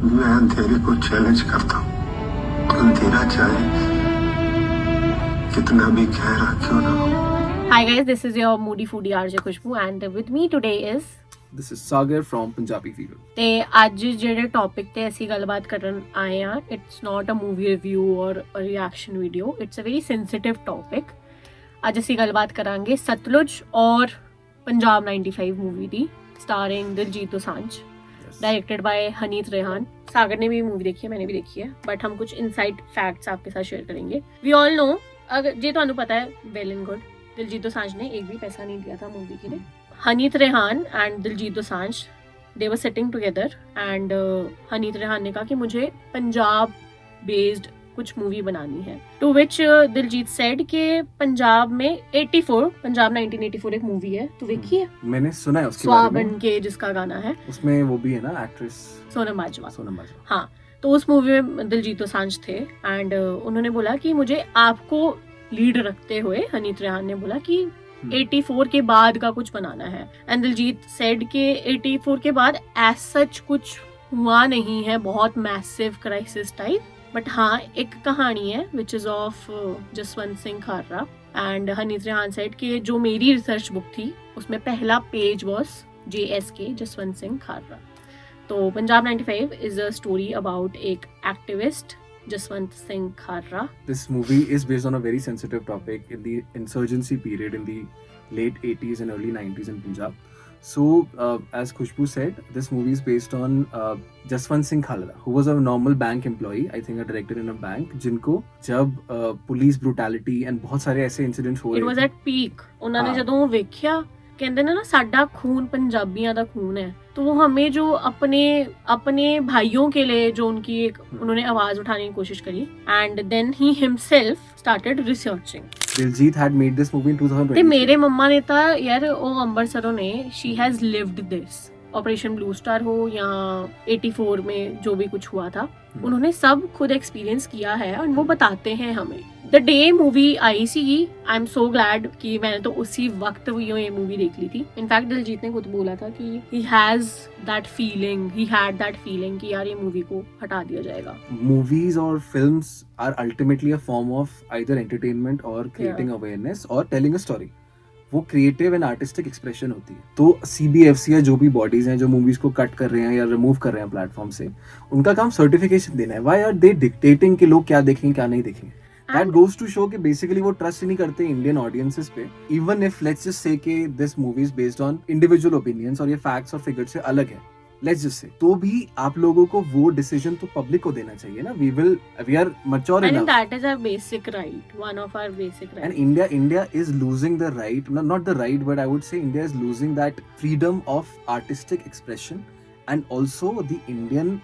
मैं अंधेरे को चैलेंज करता हूँ। अंधेरा चाहे कितना भी गहरा क्यों ना हो। Hi guys, this is your moody foodie RJ Khushbu and with me today is This is Sagar from Punjabi Fever. ਤੇ ਅੱਜ ਜਿਹੜੇ ਟੌਪਿਕ ਤੇ ਅਸੀਂ ਗੱਲਬਾਤ ਕਰਨ ਆਏ ਆ it's not a movie review or a reaction video it's a very sensitive topic. ਅੱਜ ਅਸੀਂ ਗੱਲਬਾਤ ਕਰਾਂਗੇ ਸਤਲੁਜ ਔਰ ਪੰਜਾਬ 95 ਮੂਵੀ ਦੀ starring Diljit Dosanjh directed by Honey Trehan. Sagar ने भी मूवी देखी है, मैंने भी देखी है, बट हम कुछ इनसाइड फैक्ट्स आपके साथ शेयर करेंगे। वी ऑल नो, अगर जे तो पता है well and good, Diljit Dosanjh ने एक भी पैसा नहीं दिया था मूवी के लिए। Honey Trehan and Diljit Dosanjh they were sitting together and Honey Trehan ने कहा कि मुझे पंजाब बेस्ड कुछ मूवी बनानी है, टू विच दिलजीत सेड के पंजाब में 84 पंजाब 1984 एक मूवी है, तो देखी है? मैंने सुना है उसके बारे में। स्वाबन के जिसका गाना है, उसमें वो भी है ना एक्ट्रेस सोनम बाजवा। हाँ, तो उस मूवी में दिलजीत दोसांझ थे एंड उन्होंने बोला कि मुझे आपको लीड रखते हुए हनीत रेहान ने बोला कि 84 के बाद का कुछ बनाना है। एंड दिलजीत सेड के 84 के बाद एज सच कुछ हुआ नहीं है, बहुत मैसिव क्राइसिस टाइप, बट हाँ एक कहानी है which is of Jaswant Singh Khalra. And Honey Trehan said कि जो मेरी रिसर्च बुक थी उसमें पहला page was JSK Jaswant Singh Khalra. तो Punjab 95 is a story about एक activist Jaswant Singh Khalra. This movie is based on a very sensitive topic in the insurgency period in the late 80s and early 90s in Punjab. So, as Khushbu said, this movie is based on Jaswant Singh Khalra, who was a normal bank employee, I think a director in a bank, जिनको जब police brutality and बहुत सारे ऐसे incidents हो रहे थे। It was at peak। उन्होंने ਜਦੋਂ ਵੇਖਿਆ ਕਹਿੰਦੇ ਨੇ ਨਾ ਸਾਡਾ खून पंजाबियों ਦਾ खून है, तो वो हमें जो अपने भाइयों के लिए जो उनकी एक उन्होंने आवाज उठाने की कोशिश करी and then he himself started researching. Diljit had made this movie in 2020। ਤੇ ਮੇਰੇ ਮੰਮਾ ਨੇ ਤਾਂ ਯਾਰ ਉਹ ਅੰਮ੍ਰਿਤਸਰੋਂ ਨੇ, she has lived this, operation blue star हो या 84 में जो भी कुछ हुआ था, उन्होंने सब खुद एक्सपीरियंस किया है और वो बताते हैं हमें। The day movie I see, I am so glad कि मैंने तो उसी वक्त ये मूवी देख ली थी। इनफैक्ट दिलजीत ने खुद बोला था कि ही हैड दैट फीलिंग कि यार ये मूवी को हटा दिया जाएगा। Movies or films are ultimately a form of either entertainment or creating awareness or telling a story। वो क्रिएटिव एंड आर्टिस्टिक एक्सप्रेशन होती है। तो CBFC या जो भी बॉडीज हैं जो मूवीज को कट कर रहे हैं या रिमूव कर रहे हैं प्लेटफॉर्म से, उनका काम सर्टिफिकेशन देना है। व्हाई आर दे डिक्टेटिंग कि लोग क्या देखेंगे क्या नहीं देखेंगे? That goes to show कि basically वो ट्रस्ट नहीं करते इंडियन ऑडियंसेस पे। Even if let's just say कि this movie is based on individual opinions और ये facts और figures से अलग है, let's just say, तो भी आप लोगों को वो डिसीजन तो पब्लिक को देना चाहिए ना। we are mature enough, and that is our basic right, one of our basic rights, and India is losing the right, not the right, but I would say India is losing that freedom of artistic expression, and also the Indian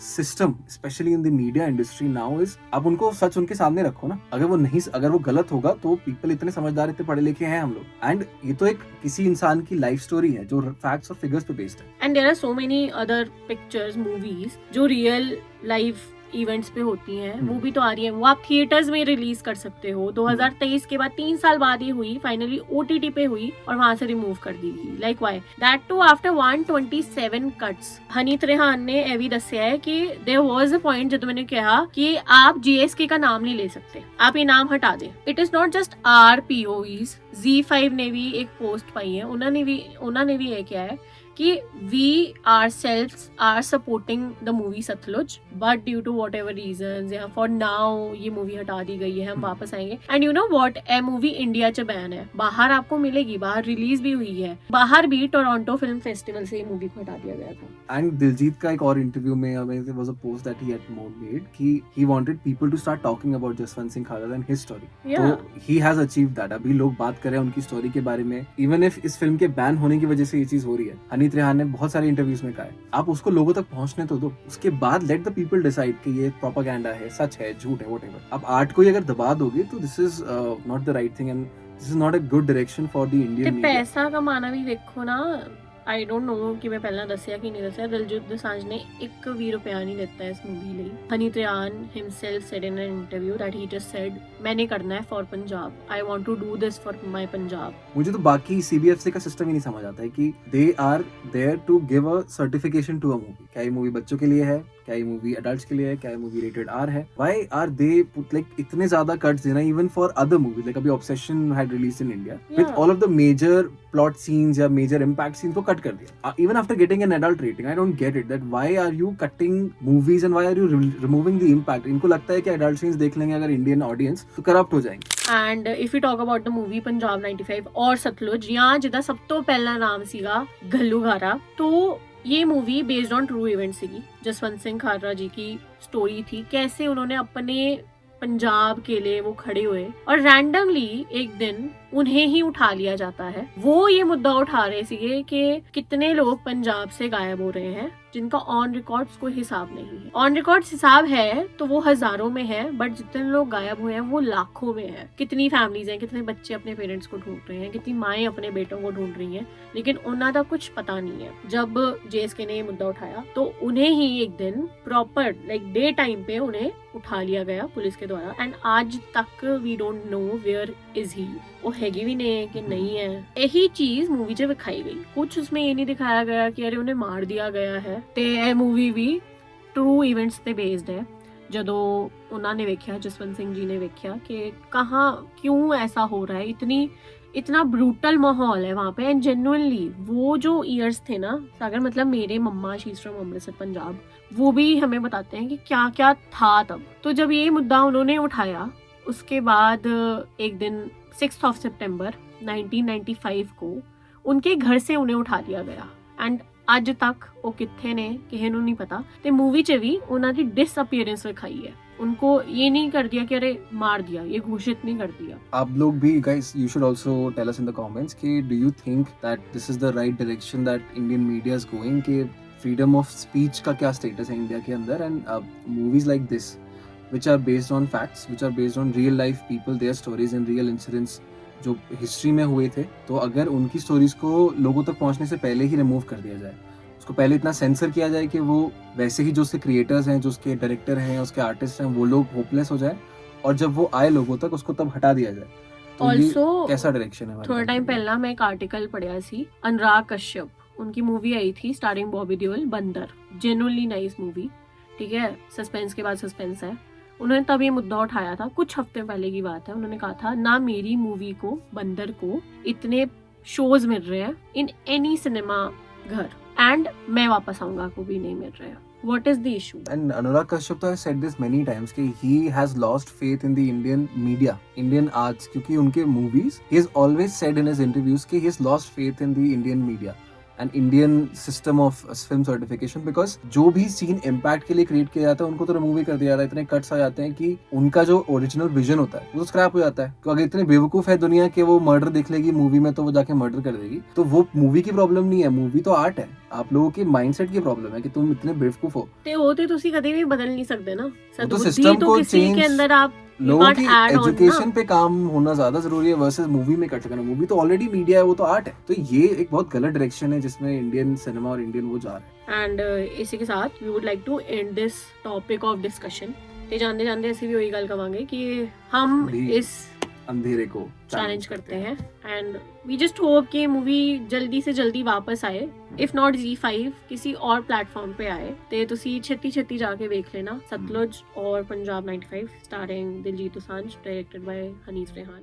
system specially in the media industry now is, आप उनको सच उनके सामने रखो ना। अगर वो गलत होगा तो पीपल इतने समझदार इतने पढ़े लिखे हैं हम लोग, एंड ये तो एक किसी इंसान की लाइफ स्टोरी है जो फैक्ट्स और फिगर्स पे बेस्ड है। And there are so many other pictures movies जो रियल लाइफ इवेंट्स पे होती हैं, वो भी तो आ रही है, वो आप थिएटर्स में रिलीज कर सकते हो। 2023 के बाद 3 साल बाद ये हुई, फाइनली OTT पे हुई और वहां से रिमूव कर दी गई। Like why that too after 127 cuts. Honey Trehan ने ये भी दस्या है कि देयर वाज अ पॉइंट जब मैंने कहा कि आप JSK का नाम नहीं ले सकते, आप ये नाम हटा दें। It is not just our POVs। Z5 ने भी एक पोस्ट पाई है, उन्होंने भी ये किया है कि we ourselves are supporting the movie Sutlej, but due to whatever reasons या for now ये मूवी हटा दी गई है, हम वापस आएंगे। And you know what, A movie India च बैन है, बाहर आपको मिलेगी, बाहर रिलीज भी हुई है, बाहर भी टोरंटो फिल्म फेस्टिवल से ये मूवी को हटा दिया गया था। एंड दिलजीत का एक और इंटरव्यू में there was a post that he had made कि he wanted people to start talking about Jaswant Singh खालरा and his story। तो he has achieved that। अभी लोग बात कर रहे हैं उनकी स्टोरी के बारे में, even if इस फिल्म के बैन होने की वजह से ये चीज हो रही है। हनीत रेहान ने बहुत सारे इंटरव्यूज में कहा है, आप उसको लोगों तक पहुंचने तो दो, उसके बाद लेट द पीपल डिसाइड कि ये प्रोपेगेंडा है, सच है, झूठ है, व्हाटएवर। अब आर्ट को ही अगर दबा दोगे तो this is not the right thing and this is not a good direction for the Indian media. पैसा कमाना भी देखो ना, आई डोंਟ नो कि मैं ਪਹਿਲਾਂ ਦੱਸਿਆ ਕਿ ਨਹੀਂ ਦੱਸਿਆ, ਦਿਲਜੀਤ ਦੋਸਾਂਝ ਨੇ 1 ਵੀ ਰੁਪਿਆ ਨਹੀਂ ਦਿੱਤਾ ਇਸ ਮੂਵੀ ਲਈ। ਹਨੀਤ Ryan himself said in an interview that he just said मैंने करना है for Punjab, I want to do this for my Punjab. मुझे तो बाकी CBFC का सिस्टम ही नहीं समझ आता है कि they are there to give a certification to a movie. क्या ये मूवी बच्चों के लिए है, क्या ये मूवी अडल्ट्स के लिए है, क्या ये मूवी रेटेड R है? व्हाई आर दे लाइक इतने ज्यादा कट्स देना even for other movies? Like अभी Obsession had released in India with all of the major plot scenes या मेजर इम्पैक्ट सीन्स को कट कर दिया even after getting an adult rating. I don't get it that why are you cutting movies and why are you removing the impact? इनको लगता है कि adult scenes देख लेंगे अगर इंडियन ऑडियंस तो करप्ट हो जाएंगे। And if you talk about the movie Punjab 95 और सतलुज, ਜਾਂ ਜਿਹਦਾ ਸਭ ਤੋਂ ਪਹਿਲਾ ਨਾਮ ਸੀਗਾ ਘੱਲੂਘਾਰਾ, तो ये movie based on true event सीगी। Jaswant Singh खाररा जी की स्टोरी थी, कैसे उन्होंने अपने पंजाब के लिए वो खड़े हुए और रैंडमली एक दिन उन्हें ही उठा लिया जाता है। वो ये मुद्दा उठा रहे सीगे कि कितने लोग पंजाब से गायब हो रहे हैं जिनका ऑन रिकॉर्ड्स कोई हिसाब नहीं है। ऑन रिकॉर्ड्स हिसाब है तो वो हजारों में है, बट जितने लोग गायब हुए हैं वो लाखों में है। कितनी फैमिलीज हैं, कितने बच्चे अपने पेरेंट्स को ढूंढ रहे हैं, कितनी माएं अपने बेटों को ढूंढ रही हैं, लेकिन उन्हें का कुछ पता नहीं है। जब JSK ने ये मुद्दा उठाया तो उन्हें ही एक दिन प्रॉपर लाइक डे टाइम पे उन्हें उठा लिया गया पुलिस के द्वारा। एंड आज तक we don't know where is he, वो हैगी भी नहीं है कि नहीं है। यही चीज मूवी च दिखाई गई। कुछ उसमें ये नहीं दिखाया गया कि अरे उन्हें मार दिया गया है। ਤੇ ਇਹ मूवी भी ट्रू इवेंट्स ਤੇ बेस्ड है। ਜਦੋਂ ਉਹਨਾਂ ਨੇ ਵੇਖਿਆ, ਜਸਵੰਤ ਸਿੰਘ जी ने ਵੇਖਿਆ कि कहाँ क्यों ऐसा हो रहा है, इतना ब्रूटल माहौल है वहाँ पे। एंड जेन्युइनली वो जो ईयर्स थे ना सागर, मतलब मेरे मम्मा she is from Amritsar Punjab, वो भी हमें बताते हैं कि क्या क्या था तब। तो जब ये मुद्दा उन्होंने उठाया उसके बाद एक दिन 6 सितंबर 1995 को उनके घर से उन्हें उठा लिया गया। एंड ਅੱਜ तक वो किथे ने किसी ਨੂੰ नहीं पता। ਤੇ मूवी च भी उन्होंने ਦੀ डिसअपीयरेंस दिखाई है। उनको ये नहीं कर दिया कि अरे मार दिया, ये घोषित नहीं कर दिया। आप लोग भी guys, you should also tell us in the comments कि do you think that this is the right direction that Indian media is going, कि freedom of speech का क्या status है इंडिया के अंदर? And movies like this which are based on facts, which are based on real life people, their stories and real incidents जो history में हुए थे, तो अगर उनकी स्टोरीज को लोगों तक पहुंचने से पहले ही रिमूव कर दिया जाए, उसको पहले इतना सेंसर किया जाए कि वो वैसे ही जो उसके क्रिएटर्स हैं, जो उसके डायरेक्टर हैं, उसके आर्टिस्ट हैं, वो लोग होपलेस हो जाए, और जब वो आए लोगों तक उसको तब हटा दिया जाए, तो Also, ये कैसा डायरेक्शन है? थोड़ा टाइम पहला मैं एक आर्टिकल पढ़ा सी, अनुराग कश्यप, उनकी मूवी आई थी स्टारिंग बॉबी देओल, बंदर, जेन्युइनली नाइस मूवी, ठीक है, सस्पेंस के बाद सस्पेंस है। उन्होंने तब ये मुद्दा उठाया था, कुछ हफ्ते पहले की बात है। उन्होंने कहा था ना मेरी मूवी को, बंदर को, इतने शोज मिल रहे हैं इन एनी सिनेमा घर, एंड मैं वापस आऊंगा को भी नहीं मिल रहे हैं। What is the issue? And Anurag Kashyap has said this many times कि he has lost faith in the Indian media, Indian arts, क्योंकि उनके movies, he has always said in his interviews कि he has lost faith in the Indian media and Indian system of film certification, because जो भी scene impact के लिए create किया जाता है उनको तो रिमूव ही कर दिया जाता है। इतने कट्स आ जाते हैं कि उनका जो ओरिजिनल विजन होता है वो तो स्क्रैप हो जाता है। तो अगर इतने बेवकूफ है दुनिया के वो मर्डर देख लेगी मूवी में तो वो जाके मर्डर कर देगी, तो वो मूवी की प्रॉब्लम नहीं है, मूवी तो आर्ट है। आप लोगों की माइंडसेट की प्रॉब्लम है कि तुम इतने बेवकूफ हो। ਤੇ ਉਹ ਤੇ ਤੁਸੀਂ ਕਦੇ ਵੀ ਬਦਲ ਨਹੀਂ ਸਕਦੇ ਨਾ। तो सद्बुद्धि सिस्टम तो को किसी के चेंज, अंदर आप लोगों can't की add on एजुकेशन ना। पे काम होना ज्यादा जरूरी है वर्सेस मूवी में कट करना। मूवी तो ऑलरेडी मीडिया है, वो तो आर्ट है। तो ये एक बहुत गलत डायरेक्शन है जिसमें इंडियन सिनेमा और इंडियन वो जा रहा है। एंड इसी के साथ we would like to end this topic of discussion. ਤੇ ਜਾਂਦੇ ਜਾਂਦੇ ਅਸੀਂ ਵੀ ਉਹੀ ਗੱਲ ਕਵਾਂਗੇ कि हम भी इस अंधेरे को चैलेंज करते हैं एंड वी जस्ट होप कि मूवी जल्दी से जल्दी वापस आए, इफ नॉट Z5 किसी और प्लेटफॉर्म पे आए। ਤੇ ਤੁਸੀਂ ਛੇਤੀ ਛੇਤੀ ਜਾ ਕੇ ਵੇਖ ਲੈਣਾ सतलुज और Punjab 95 starring Diljit Dosanjh, directed by Hanif Rehan.